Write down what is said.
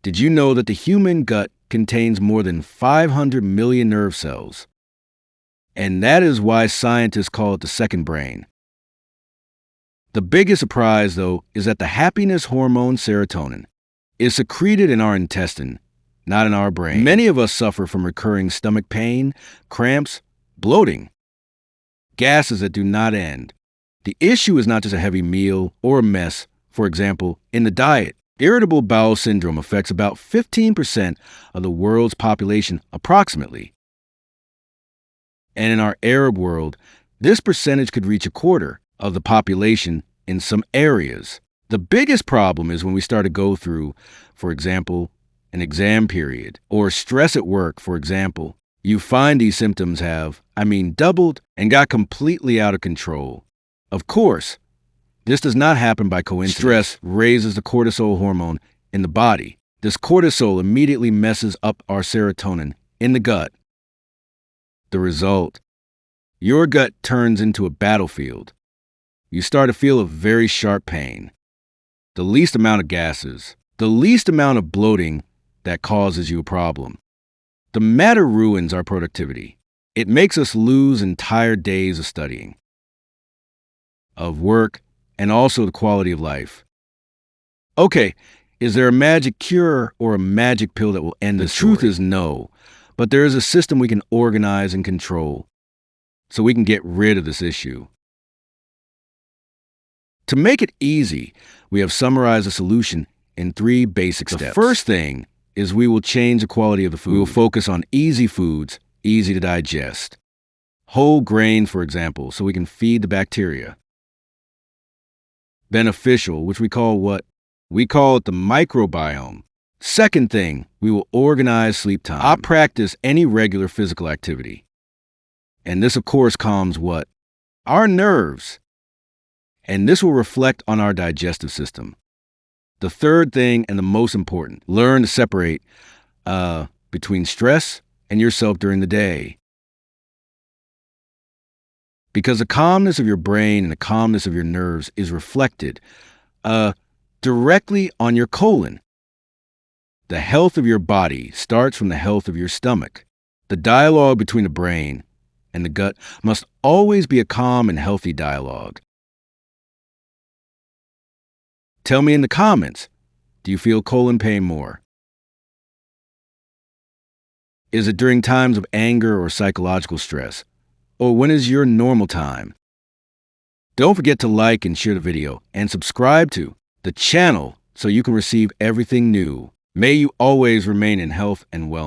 Did you know that the human gut contains more than 500 million nerve cells? And that is why scientists call it the second brain. The biggest surprise, though, is that the happiness hormone serotonin is secreted in our intestine, not in our brain. Many of us suffer from recurring stomach pain, cramps, bloating, gases that do not end. The issue is not just a heavy meal or a mess, for example, in the diet. Irritable bowel syndrome affects about 15% of the world's population, approximately. And in our Arab world, this percentage could reach a quarter of the population in some areas. The biggest problem is when we start to go through, for example, an exam period or stress at work, for example. You find these symptoms have, doubled and got completely out of control. Of course, this does not happen by coincidence. Stress raises the cortisol hormone in the body. This cortisol immediately messes up our serotonin in the gut. The result, your gut turns into a battlefield. You start to feel a very sharp pain, the least amount of gases, the least amount of bloating that causes you a problem. The matter ruins our productivity. It makes us lose entire days of studying, of work, and also the quality of life. Okay, is there a magic cure or a magic pill that will end this? The truth is no, but there is a system we can organize and control so we can get rid of this issue. To make it easy, we have summarized the solution in 3 basic steps. The first thing is we will change the quality of the food. We will focus on easy foods, easy to digest. Whole grain, for example, so we can feed the bacteria. Beneficial, which we call what? We call it the microbiome. Second thing, we will organize sleep time. I practice any regular physical activity. And this, of course, calms what? Our nerves. And this will reflect on our digestive system. The third thing, and the most important, learn to separate between stress and yourself during the day. Because the calmness of your brain and the calmness of your nerves is reflected directly on your colon. The health of your body starts from the health of your stomach. The dialogue between the brain and the gut must always be a calm and healthy dialogue. Tell me in the comments, do you feel colon pain more? Is it during times of anger or psychological stress? Or when is your normal time? Don't forget to like and share the video and subscribe to the channel so you can receive everything new. May you always remain in health and wellness.